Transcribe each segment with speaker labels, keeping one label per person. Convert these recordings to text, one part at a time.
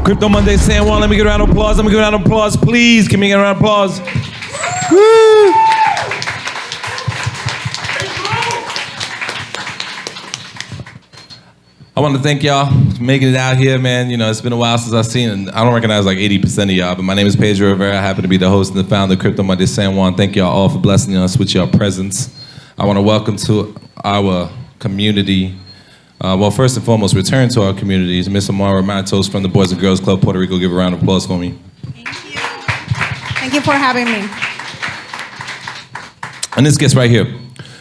Speaker 1: Crypto Monday San Juan. Let me get a round of applause. Let me get a round of applause, please. Can we get a round of applause? Woo! I want to thank y'all for making it out here, man. You know, it's been a while since I've seen it. I don't recognize like 80% of y'all, but my name is Pedro Rivera. I happen to be the host and the founder of Crypto Monday San Juan. Thank y'all all for blessing us with your presence. I want to welcome to our community, well, first and foremost, return to our communities, Miss Omayra Matos from the Boys and Girls Club Puerto Rico. Give a round of applause for me.
Speaker 2: Thank you. Thank you for having me.
Speaker 1: And this gets right here.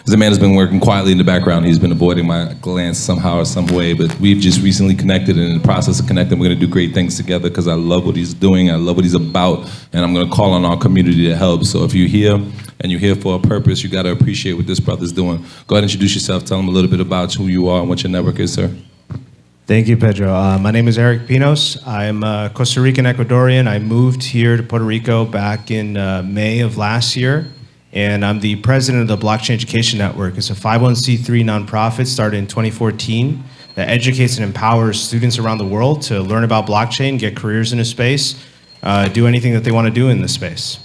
Speaker 1: The man has been working quietly in the background. He's been avoiding my glance somehow or some way, but we've just recently connected, and in the process of connecting, we're gonna do great things together because I love what he's doing, I love what he's about, and I'm gonna call on our community to help. So if you're here and you're here for a purpose, you gotta appreciate what this brother's doing. Go ahead and introduce yourself, tell him a little bit about who you are and what your network is, sir.
Speaker 3: Thank you, Pedro. My name is Erick Pinos. I'm Costa Rican Ecuadorian. I moved here to Puerto Rico back in May of last year. And I'm the president of the Blockchain Education Network. It's a 501c3 nonprofit started in 2014 that educates and empowers students around the world to learn about blockchain, get careers in the space, do anything that they want to do in this space.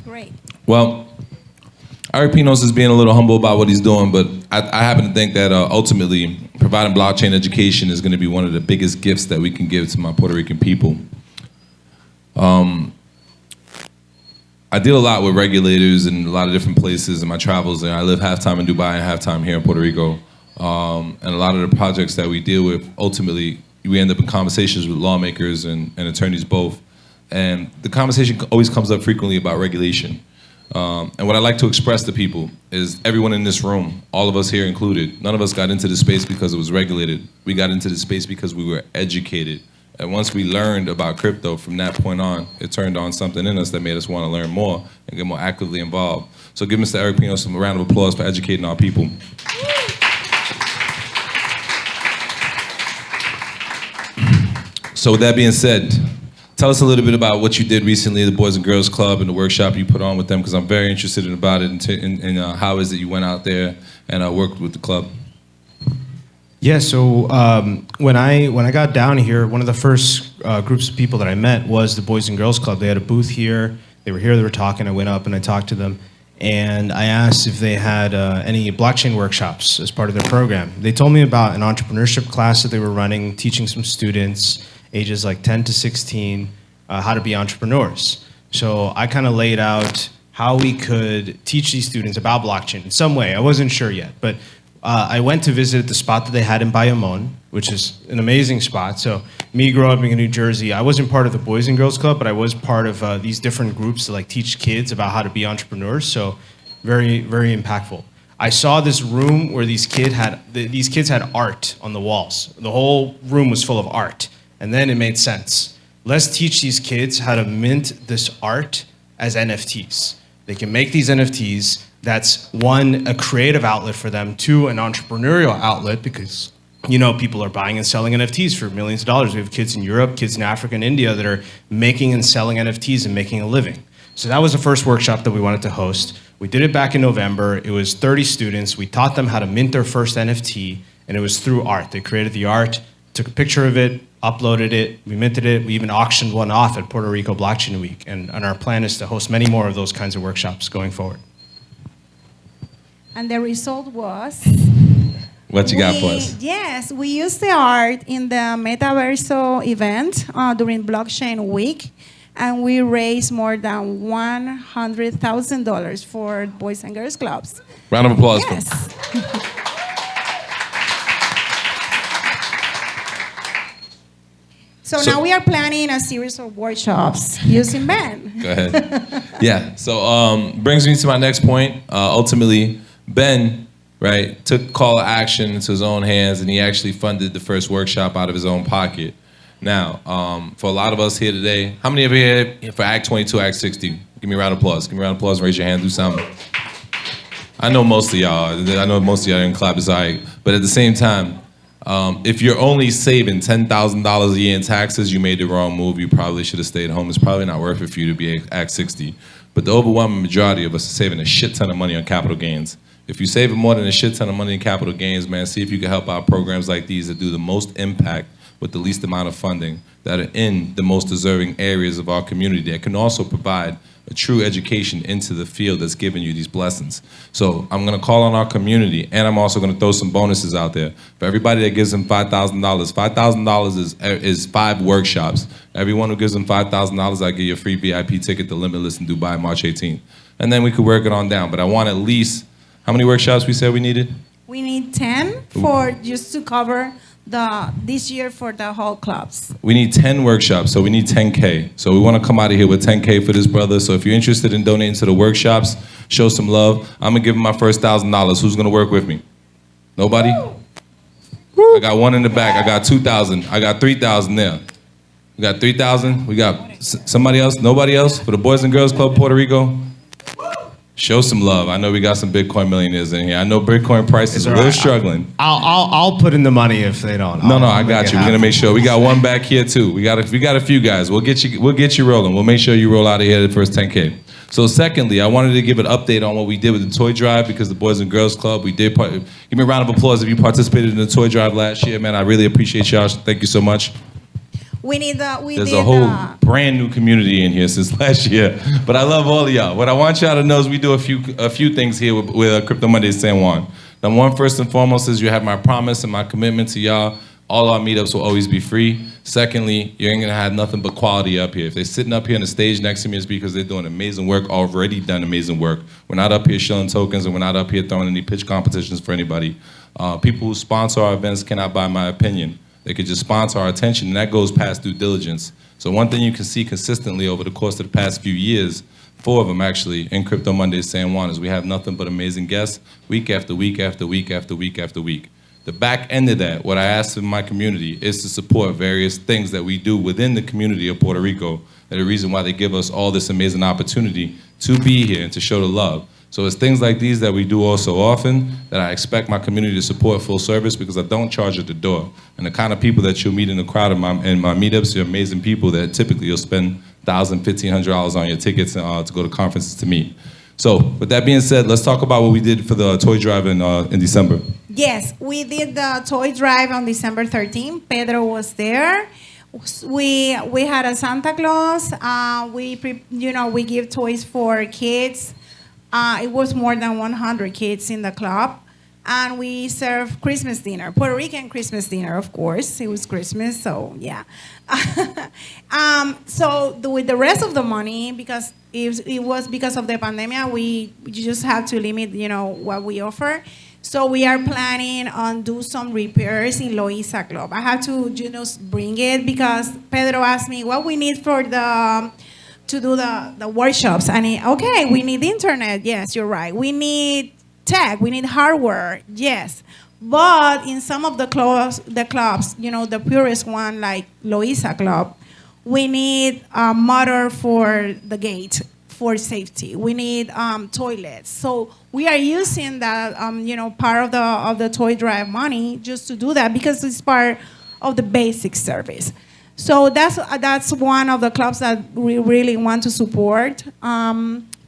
Speaker 2: Great.
Speaker 1: Well, Erick Pinos is being a little humble about what he's doing, but I happen to think that ultimately providing blockchain education is going to be one of the biggest gifts that we can give to my Puerto Rican people. I deal a lot with regulators in a lot of different places in my travels, and I live half-time in Dubai and half-time here in Puerto Rico. And a lot of the projects that we deal with, ultimately, we end up in conversations with lawmakers and attorneys both. And the conversation always comes up frequently about regulation. And what I like to express to people is everyone in this room, all of us here included, none of us got into this space because it was regulated. We got into this space because we were educated. And once we learned about crypto, from that point on, it turned on something in us that made us want to learn more and get more actively involved. So give Mr. Erick Pinos a round of applause for educating our people. So with that being said, tell us a little bit about what you did recently, the Boys and Girls Club and the workshop you put on with them, because I'm very interested about it and how is it you went out there and worked with the club.
Speaker 3: Yeah, so when I got down here, one of the first groups of people that I met was the Boys and Girls Club. They had a booth here. They were here, they were talking. I went up and I talked to them. And I asked if they had any blockchain workshops as part of their program. They told me about an entrepreneurship class that they were running, teaching some students, ages like 10 to 16, how to be entrepreneurs. So I kind of laid out how we could teach these students about blockchain in some way. I wasn't sure yet, but I went to visit the spot that they had in Bayamon, which is an amazing spot. So me growing up in New Jersey, I wasn't part of the Boys and Girls Club, but I was part of these different groups to like teach kids about how to be entrepreneurs. So very, very impactful. I saw this room where these kids had art on the walls. The whole room was full of art. And then it made sense. Let's teach these kids how to mint this art as NFTs. They can make these NFTs. That's one, a creative outlet for them, two, an entrepreneurial outlet because, you know, people are buying and selling NFTs for millions of dollars. We have kids in Europe, kids in Africa and India that are making and selling NFTs and making a living. So that was the first workshop that we wanted to host. We did it back in November. It was 30 students. We taught them how to mint their first NFT, and it was through art. They created the art, took a picture of it, uploaded it, we minted it. We even auctioned one off at Puerto Rico Blockchain Week. And our plan is to host many more of those kinds of workshops going forward.
Speaker 2: And the result was...
Speaker 1: What you got for us?
Speaker 2: Yes, we used the art in the Metaverses event during Blockchain Week, and we raised more than $100,000 for Boys and Girls Clubs.
Speaker 1: Round of applause.
Speaker 2: Yes. So now we are planning a series of workshops using Ben.
Speaker 1: Go ahead. Yeah, so brings me to my next point. Ultimately, Ben, right, took call of action into his own hands, and he actually funded the first workshop out of his own pocket. Now, for a lot of us here today, how many of you here for Act 22, Act 60? Give me a round of applause. Give me a round of applause and raise your hand, do something. I know most of y'all. I know most of y'all didn't clap, it's all right. But at the same time, if you're only saving $10,000 a year in taxes, you made the wrong move. You probably should have stayed home. It's probably not worth it for you to be Act 60. But the overwhelming majority of us are saving a shit ton of money on capital gains. If you're saving more than a shit ton of money in capital gains, man, see if you can help out programs like these that do the most impact with the least amount of funding that are in the most deserving areas of our community that can also provide a true education into the field that's giving you these blessings. So I'm gonna call on our community, and I'm also gonna throw some bonuses out there. For everybody that gives them $5,000, $5,000 is 5 workshops. Everyone who gives them $5,000, I give you a free VIP ticket to Limitless in Dubai, March 18th. And then we could work it on down, but I want at least, how many workshops we said we needed?
Speaker 2: We need 10 for just to cover this year for the whole clubs.
Speaker 1: We need 10 workshops, so we need 10K. So we want to come out of here with 10K for this brother. So if you're interested in donating to the workshops, show some love. I'm gonna give him my first $1,000. Who's gonna work with me? Nobody? I got one in the back. I got 2,000. I got 3,000 there. We got 3,000. We got somebody else? Nobody else? For the Boys and Girls Club Puerto Rico? Show some love. I know we got some Bitcoin millionaires in here. I know Bitcoin prices are really struggling.
Speaker 3: I'll put in the money if they don't.
Speaker 1: No, I got you. We're gonna make sure. We got one back here too. We got a few guys. We'll get you rolling. We'll make sure you roll out of here the first 10K. So secondly, I wanted to give an update on what we did with the toy drive because the Boys and Girls Club, give me a round of applause if you participated in the toy drive last year, man. I really appreciate y'all. Thank you so much. There's a whole brand new community in here since last year, but I love all of y'all. What I want y'all to know is we do a few things here with Crypto Mondays San Juan. Number one, first and foremost, is you have my promise and my commitment to y'all. All our meetups will always be free. Secondly, you ain't gonna have nothing but quality up here. If they're sitting up here on the stage next to me, it's because they're doing amazing work, already done amazing work. We're not up here shilling tokens, and we're not up here throwing any pitch competitions for anybody. People who sponsor our events cannot buy my opinion. They could just sponsor our attention, and that goes past due diligence. So one thing you can see consistently over the course of the past few years, 4 of them actually, in Crypto Mondays San Juan, is we have nothing but amazing guests week after week after week after week after week. The back end of that, what I ask of my community is to support various things that we do within the community of Puerto Rico, and the reason why they give us all this amazing opportunity to be here and to show the love. So it's things like these that we do all so often that I expect my community to support full service because I don't charge at the door. And the kind of people that you'll meet in the crowd in my meetups are amazing people that typically you'll spend $1,000, $1,500 on your tickets to go to conferences to meet. So with that being said, let's talk about what we did for the toy drive in December.
Speaker 2: Yes, we did the toy drive on December 13th. Pedro was there. We had a Santa Claus. We give toys for kids. It was more than 100 kids in the club. And we served Christmas dinner, Puerto Rican Christmas dinner, of course. It was Christmas, so yeah. With the rest of the money, because it was because of the pandemic, we just had to limit, what we offer. So we are planning on do some repairs in Loiza Club. I have to, bring it because Pedro asked me what we need for to do the workshops. And okay, we need internet. Yes, you're right. We need tech. We need hardware. Yes. But in some of the clubs, the purest one like Loiza Club, we need a motor for the gate for safety. We need toilets. So we are using that, part of the toy drive money just to do that because it's part of the basic service. So that's one of the clubs that we really want to support.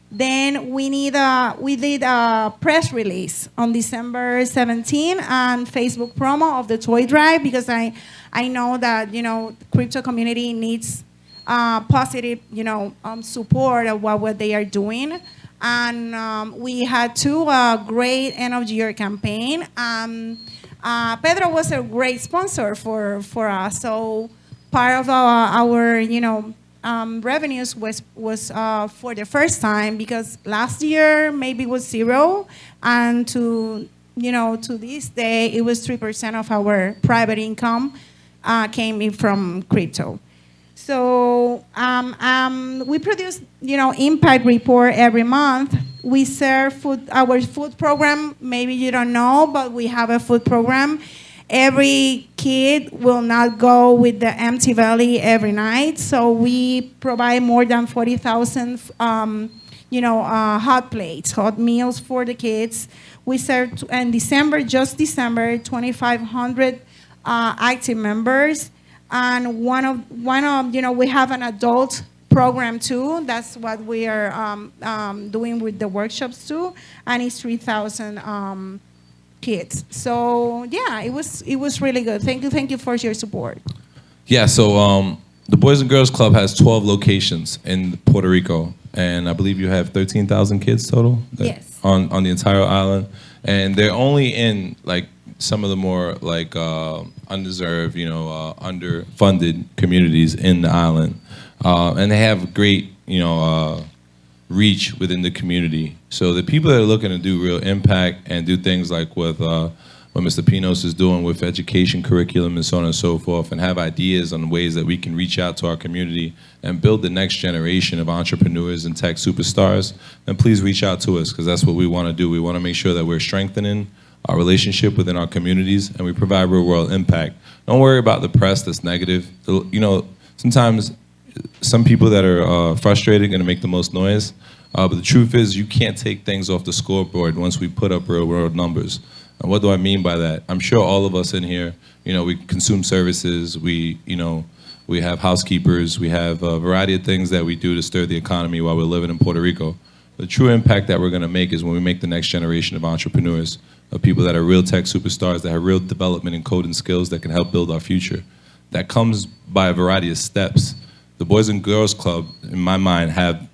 Speaker 2: Then we did a press release on December 17 and Facebook promo of the toy drive because I know that crypto community needs positive support of what they are doing, and we had 2 great end of year campaign. Pedro was a great sponsor for us, so part of our revenues was for the first time because last year maybe was 0, and to this day it was 3% of our private income came in from crypto. So we produce impact report every month. We serve our food program. Maybe you don't know, but we have a food program. Every kid will not go with the empty belly every night. So we provide more than 40,000, hot plates, hot meals for the kids. We serve in December, 2,500 active members, and we have an adult program too. That's what we are doing with the workshops too, and it's 3,000. Kids. So yeah, it was really good. Thank you for your support.
Speaker 1: Yeah, so the Boys and Girls Club has 12 locations in Puerto Rico, and I believe you have 13,000 kids total
Speaker 2: Yes.
Speaker 1: on the entire island, and they're only in like some of the more like undeserved, underfunded communities in the island, and they have great, reach within the community. So the people that are looking to do real impact and do things like what Mr. Pinos is doing with education curriculum and so on and so forth, and have ideas on ways that we can reach out to our community and build the next generation of entrepreneurs and tech superstars, then please reach out to us, because that's what we want to do. We want to make sure that we're strengthening our relationship within our communities and we provide real world impact. Don't worry about the press that's negative. Sometimes some people that are frustrated are going to make the most noise, but the truth is you can't take things off the scoreboard once we put up real world numbers. And what do I mean by that? I'm sure all of us in here, we consume services, we have housekeepers, we have a variety of things that we do to stir the economy while we're living in Puerto Rico. The true impact that we're going to make is when we make the next generation of entrepreneurs, of people that are real tech superstars, that have real development and coding skills that can help build our future. That comes by a variety of steps. The Boys and Girls Club, in my mind, have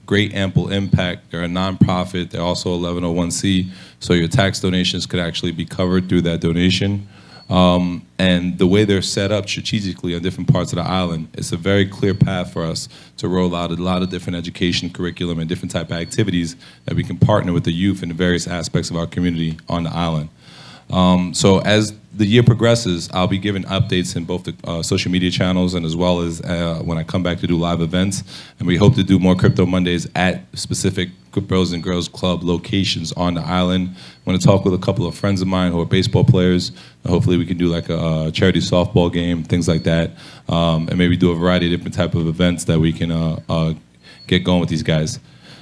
Speaker 1: great ample impact. They're a nonprofit. They're also 1101c, so your tax donations could actually be covered through that donation. And the way they're set up strategically on different parts of the island, it's a very clear path for us to roll out a lot of different education curriculum and different type of activities that we can partner with the youth in the various aspects of our community on the island. So as the year progresses, I'll be giving updates in both the social media channels and as well as when I come back to do live events. And we hope to do more Crypto Mondays at specific Boys and Girls Club locations on the island. I'm going to talk with a couple of friends of mine who are baseball players. Hopefully we can do like a charity softball game, things like that. And maybe do a variety of different type of events that we can get going with these guys.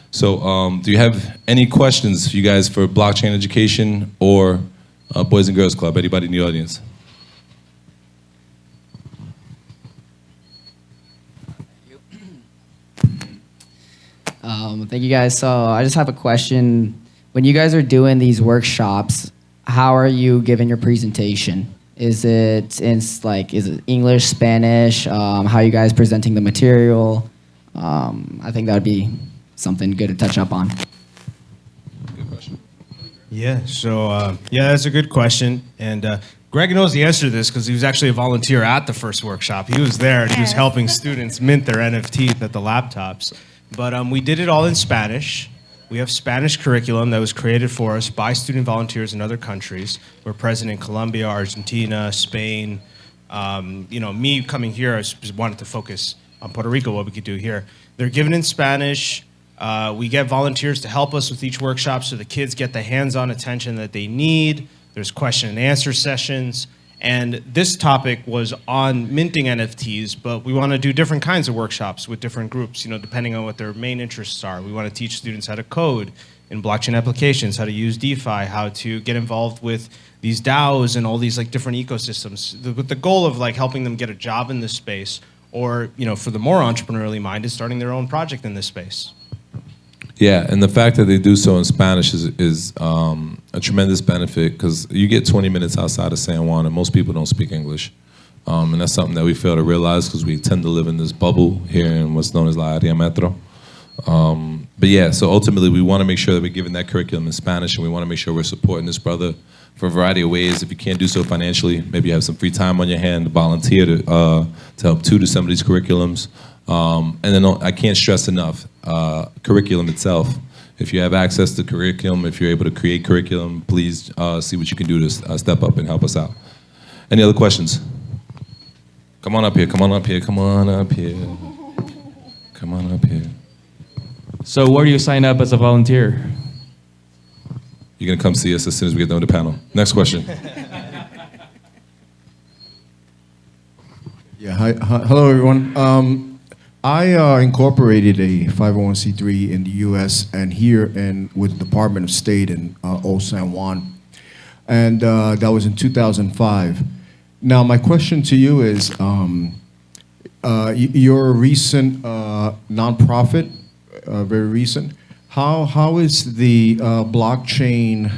Speaker 1: So do you have any questions, you guys, for blockchain education or Boys and Girls Club? Anybody in the audience?
Speaker 4: Thank you guys. So I just have a question. When you guys are doing these workshops, how are you giving your presentation? Is it English, Spanish? How are you guys presenting the material? I think that would be something good to touch up on.
Speaker 1: Good question.
Speaker 3: Yeah, so that's a good question. And Greg knows the answer to this because he was actually a volunteer at the first workshop. He was there and he was helping students mint their NFTs at the laptops. But we did it all in Spanish. We have Spanish curriculum that was created for us by student volunteers in other countries. We're present in Colombia, Argentina, Spain. Me coming here, I just wanted to focus on Puerto Rico, what we could do here. They're given in Spanish. We get volunteers to help us with each workshop so the kids get the hands-on attention that they need. There's question and answer sessions. And this topic was on minting NFTs, but we want to do different kinds of workshops with different groups, depending on what their main interests are. We want to teach students how to code in blockchain applications, how to use DeFi, how to get involved with these DAOs and all these different ecosystems, with the goal of helping them get a job in this space, or for the more entrepreneurially minded, starting their own project in this space.
Speaker 1: Yeah, and the fact that they do so in Spanish is a tremendous benefit, because you get 20 minutes outside of San Juan and most people don't speak English. And that's something that we fail to realize because we tend to live in this bubble here in what's known as La Área Metro. But yeah, so ultimately we want to make sure that we're giving that curriculum in Spanish, and we want to make sure we're supporting this brother for a variety of ways. If you can't do so financially, maybe you have some free time on your hand to volunteer to help tutor some of these curriculums. And then I can't stress enough, curriculum itself. If you have access to curriculum, if you're able to create curriculum, please see what you can do to step up and help us out. Any other questions? Come on up here, come on up here, come on up here. Come on up here.
Speaker 5: So where do you sign up as a volunteer?
Speaker 1: You're going to come see us as soon as we get done with the panel. Next question.
Speaker 6: Yeah, hi, hello everyone. I incorporated a 501c3 in the U.S. and here with the Department of State in Old San Juan, and that was in 2005. Now, my question to you is, you're a recent nonprofit, very recent. How is the blockchain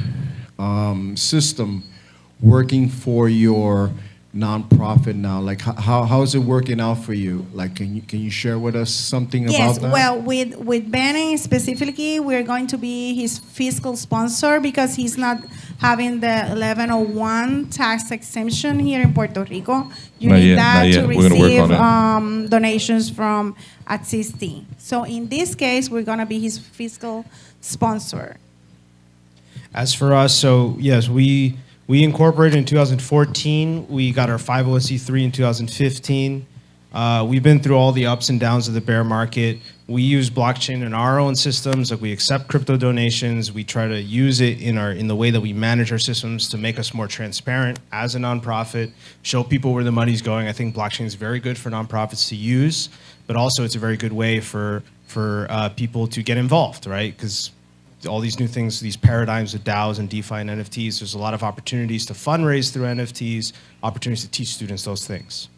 Speaker 6: system working for your nonprofit now? Like, how is it working out for you? Like, can you share with us something
Speaker 2: Yes,
Speaker 6: about that?
Speaker 2: well, with Benny specifically, we're going to be his fiscal sponsor because he's not having the 1101 tax exemption here in Puerto Rico. You
Speaker 1: Not
Speaker 2: need
Speaker 1: yet,
Speaker 2: that
Speaker 1: not yet.
Speaker 2: to
Speaker 1: We're gonna work
Speaker 2: receive
Speaker 1: on
Speaker 2: donations from Atsisti. So in this case, we're going to be his fiscal sponsor.
Speaker 3: As for us, so yes, we incorporated in 2014. We got our 501c3 in 2015. We've been through all the ups and downs of the bear market. We use blockchain in our own systems. Like we accept crypto donations. We try to use it in the way that we manage our systems to make us more transparent as a nonprofit, show people where the money's going. I think blockchain is very good for nonprofits to use, but also it's a very good way for people to get involved, right? Because all these new things, these paradigms of DAOs and DeFi and NFTs, there's a lot of opportunities to fundraise through NFTs, opportunities to teach students those things.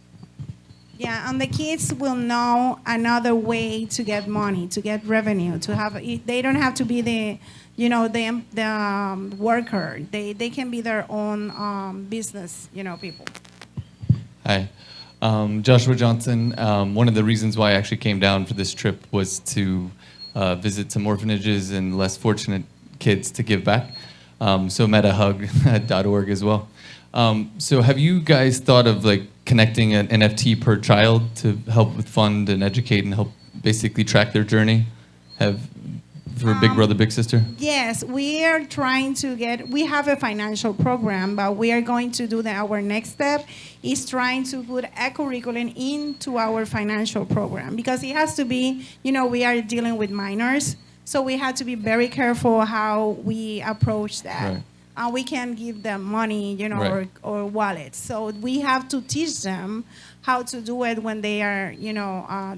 Speaker 2: Yeah, and the kids will know another way to get money, to get revenue, to have. They don't have to be the worker. They can be their own business, people.
Speaker 5: Hi. Joshua Johnson. One of the reasons why I actually came down for this trip was to visit some orphanages and less fortunate kids to give back. So metahug.org as well. So have you guys thought of like connecting an NFT per child to help with fund and educate and help basically track their journey? For Big Brother, Big Sister?
Speaker 2: Yes, we are trying to we have a financial program, but we are going to do our next step is trying to put a curriculum into our financial program because it has to be, we are dealing with minors, so we have to be very careful how we approach that.
Speaker 5: Right.
Speaker 2: We can't give them money,
Speaker 5: Right.
Speaker 2: or wallets. So we have to teach them how to do it when they are,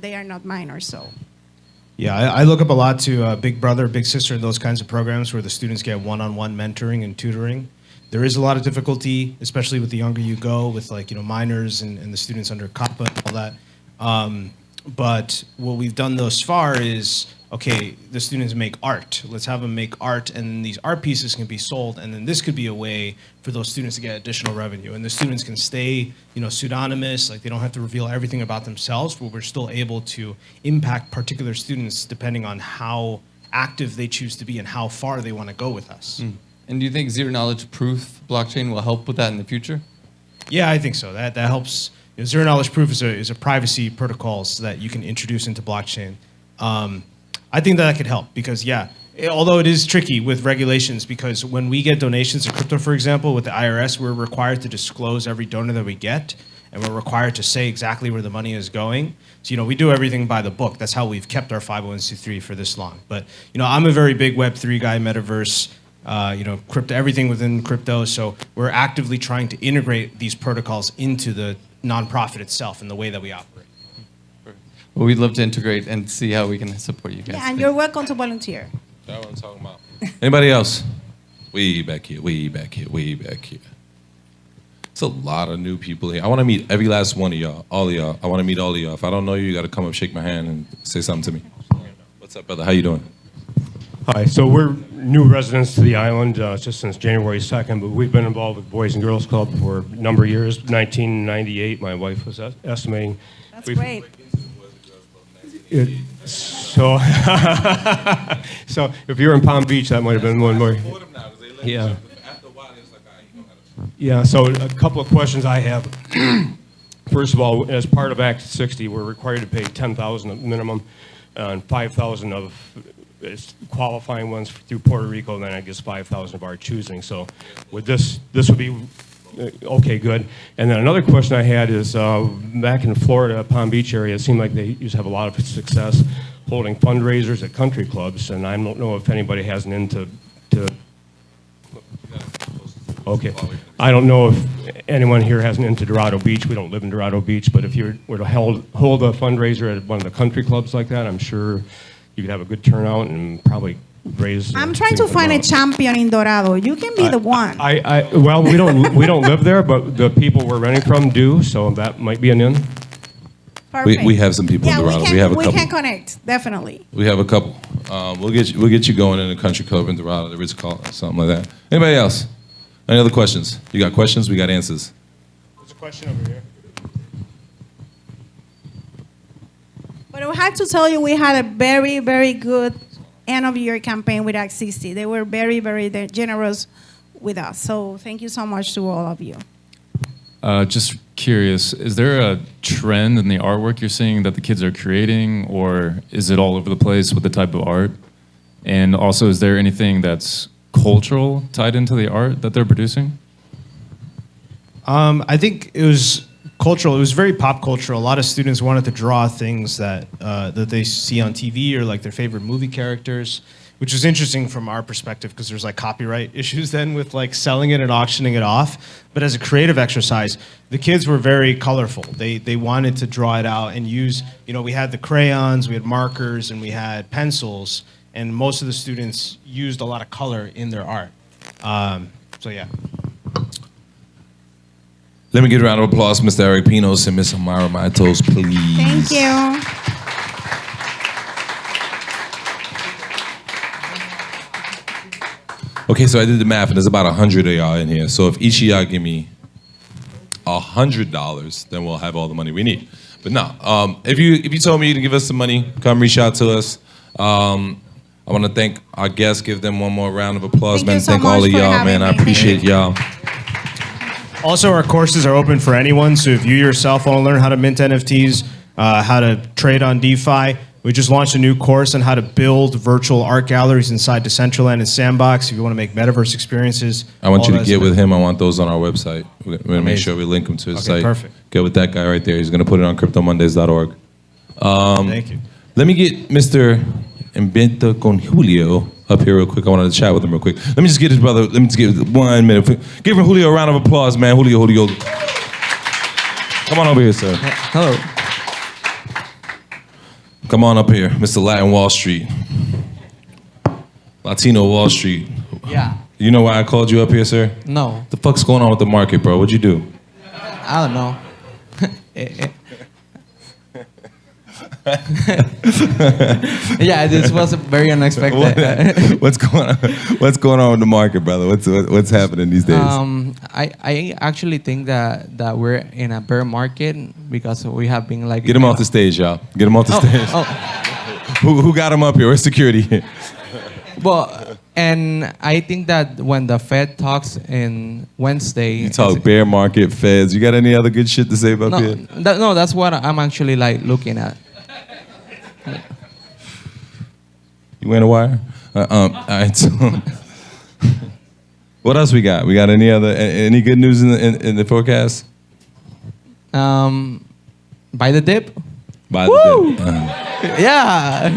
Speaker 2: they are not minors. So.
Speaker 3: Yeah, I look up a lot to Big Brother, Big Sister, and those kinds of programs where the students get one-on-one mentoring and tutoring. There is a lot of difficulty, especially with the younger you go, with minors and the students under COPPA and all that. But what we've done thus far is, okay, the students make art. Let's have them make art, and these art pieces can be sold, and then this could be a way for those students to get additional revenue. And the students can stay, pseudonymous, like they don't have to reveal everything about themselves, but we're still able to impact particular students depending on how active they choose to be and how far they want to go with us.
Speaker 5: And do you think zero-knowledge proof blockchain will help with that in the future?
Speaker 3: Yeah, I think so. That helps. Zero-knowledge proof is a privacy protocols that you can introduce into blockchain. I think that could help because, although it is tricky with regulations, because when we get donations of crypto, for example, with the IRS, we're required to disclose every donor that we get, and we're required to say exactly where the money is going. So, we do everything by the book. That's how we've kept our 501c3 for this long. But, I'm a very big Web3 guy, Metaverse, crypto, everything within crypto. So we're actively trying to integrate these protocols into the nonprofit itself and the way that we operate.
Speaker 5: Well, we'd love to integrate and see how we can support you guys.
Speaker 2: Yeah, and you're welcome to volunteer.
Speaker 1: That's what I'm talking about. Anybody else? Way back here, way back here, way back here. It's a lot of new people here. I want to meet every last one of y'all, all of y'all. I want to meet all of y'all. If I don't know you, you got to come up, shake my hand, and say something to me. What's up, brother? How you doing?
Speaker 7: Hi, so we're new residents to the island just since January 2nd, but we've been involved with Boys and Girls Club for a number of years. 1998, my wife was estimating.
Speaker 2: That's great.
Speaker 7: So if you're in Palm Beach, that might have been one more. Yeah. Yeah, so a couple of questions I have. First of all, as part of Act 60, we're required to pay $10,000 minimum and $5,000 of qualifying ones through Puerto Rico, and then I guess $5,000 of our choosing. So with this would be okay, good. And then another question I had is back in Florida, Palm Beach area, it seemed like they used to have a lot of success holding fundraisers at country clubs, and I don't know if anybody has an into. Okay, I don't know if anyone here has an into Dorado Beach. We don't live in Dorado Beach, but if you were to hold a fundraiser at one of the country clubs like that, I'm sure you could have a good turnout and probably raise.
Speaker 2: I'm trying to find a champion in Dorado. You can be the one.
Speaker 7: Well, we don't live there, but the people we're renting from do, so that might be an in.
Speaker 2: Perfect.
Speaker 1: We have some people in Dorado. We have a couple.
Speaker 2: We can connect, definitely.
Speaker 1: We have a couple. We'll get you going in a country club in Dorado, the Ritz-Carlton, something like that. Anybody else? Any other questions? You got questions? We got answers.
Speaker 3: There's a question over here.
Speaker 2: But I have to tell you, we had a very, very good end of year campaign with Act 60. They were very, very generous with us. So thank you so much to all of you.
Speaker 8: Just curious, is there a trend in the artwork you're seeing that the kids are creating, or is it all over the place with the type of art? And also, is there anything that's cultural tied into the art that they're producing?
Speaker 3: I think it was cultural. It was very pop cultural. A lot of students wanted to draw things that that they see on TV or like their favorite movie characters, which is interesting from our perspective because there's like copyright issues then with like selling it and auctioning it off. But as a creative exercise, the kids were very colorful. They wanted to draw it out and use, you know, we had the crayons, we had markers, and we had pencils, and most of the students used a lot of color in their art. So yeah.
Speaker 1: Let me get a round of applause, Mr. Erick Pinos and Miss Omayra Matos, please.
Speaker 2: Thank you.
Speaker 1: Okay, so I did the math, and there's about 100 of y'all in here. So if each of y'all give me $100, then we'll have all the money we need. But no, if you told me to give us some money, come reach out to us. I want to thank our guests. Give them one more round of applause,
Speaker 2: Thank
Speaker 1: man.
Speaker 2: you so
Speaker 1: Thank all
Speaker 2: much
Speaker 1: of
Speaker 2: for
Speaker 1: y'all,
Speaker 2: having
Speaker 1: man. I
Speaker 2: me.
Speaker 1: appreciate y'all.
Speaker 3: Also, our courses are open for anyone. So if you yourself want to learn how to mint NFTs, how to trade on DeFi, we just launched a new course on how to build virtual art galleries inside Decentraland and Sandbox. If you want to make metaverse experiences,
Speaker 1: I want
Speaker 3: all
Speaker 1: you to
Speaker 3: that's
Speaker 1: get with
Speaker 3: available.
Speaker 1: him. I want those on our website. We're going to make
Speaker 3: Amazing.
Speaker 1: sure we link them to his
Speaker 3: Okay,
Speaker 1: site.
Speaker 3: perfect.
Speaker 1: Get with that guy right there. He's going to put it on cryptomondays.org.
Speaker 3: Thank you.
Speaker 1: Let me get Mr. Invento con Julio up here real quick. I wanted to chat with him real quick. Let me just get his brother. Let me just get 1 minute. Give him Julio a round of applause, man. Julio. Come on over here, sir.
Speaker 9: Hello.
Speaker 1: Come on up here, Mr. Latin Wall Street. Latino Wall Street.
Speaker 9: Yeah.
Speaker 1: You know why I called you up here, sir?
Speaker 9: No.
Speaker 1: What the fuck's going on with the market, bro? What'd you do?
Speaker 9: I don't know. Yeah, this was very unexpected.
Speaker 1: What's going on? What's going on with the market, brother? What's happening these days?
Speaker 9: I actually think that we're in a bear market because we have been like.
Speaker 1: Get him off the stage, y'all. Get him off the stage.
Speaker 9: Oh.
Speaker 1: Who got him up here? Where's security?
Speaker 9: Well, and I think that when the Fed talks in Wednesday.
Speaker 1: You talk bear market, feds. You got any other good shit to say about
Speaker 9: No,
Speaker 1: here?
Speaker 9: no, that's what I'm actually like looking at.
Speaker 1: You wearing a wire? All right. So, what else we got? We got any good news in the forecast?
Speaker 9: Buy the dip.
Speaker 1: By the dip.
Speaker 9: Yeah.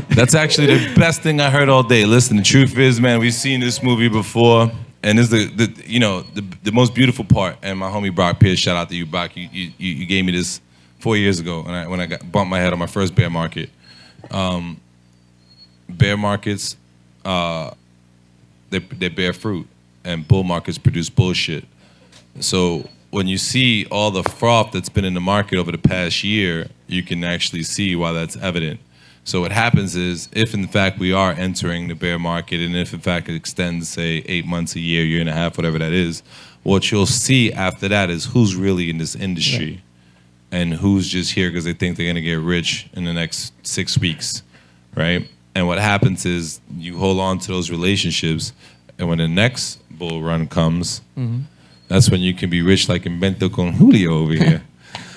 Speaker 1: That's actually the best thing I heard all day. Listen, the truth is, man, we've seen this movie before, and this is the most beautiful part. And my homie Brock Pierce, shout out to you, Brock. You gave me this 4 years ago when I got bumped my head on my first bear market. Bear markets, they bear fruit, and bull markets produce bullshit. So when you see all the froth that's been in the market over the past year, you can actually see why that's evident. So what happens is, if in fact we are entering the bear market, and if in fact it extends, say, 8 months, a year and a half, whatever that is, what you'll see after that is who's really in this industry and who's just here because they think they're gonna get rich in the next 6 weeks, right? And what happens is you hold on to those relationships, and when the next bull run comes, that's when you can be rich like Invento con Julio over here.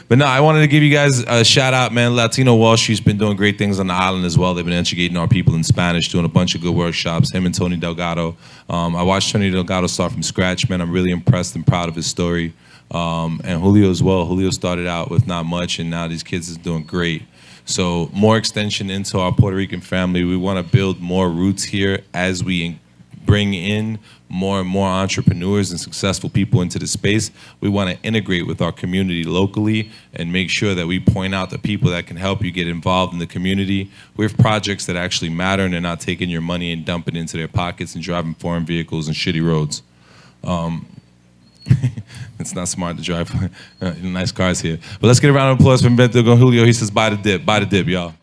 Speaker 1: But no, I wanted to give you guys a shout out, man. Latino Wall Street's been doing great things on the island as well. They've been educating our people in Spanish, doing a bunch of good workshops, him and Tony Delgado. I watched Tony Delgado start from scratch, man. I'm really impressed and proud of his story. And Julio as well. Julio started out with not much, and now these kids is doing great. So more extension into our Puerto Rican family. We want to build more roots here as we bring in more and more entrepreneurs and successful people into the space. We want to integrate with our community locally and make sure that we point out the people that can help you get involved in the community. We have projects that actually matter, and they're not taking your money and dumping it into their pockets and driving foreign vehicles and shitty roads. It's not smart to drive nice cars here. But let's get a round of applause for Invento con Julio. He says, buy the dip, y'all.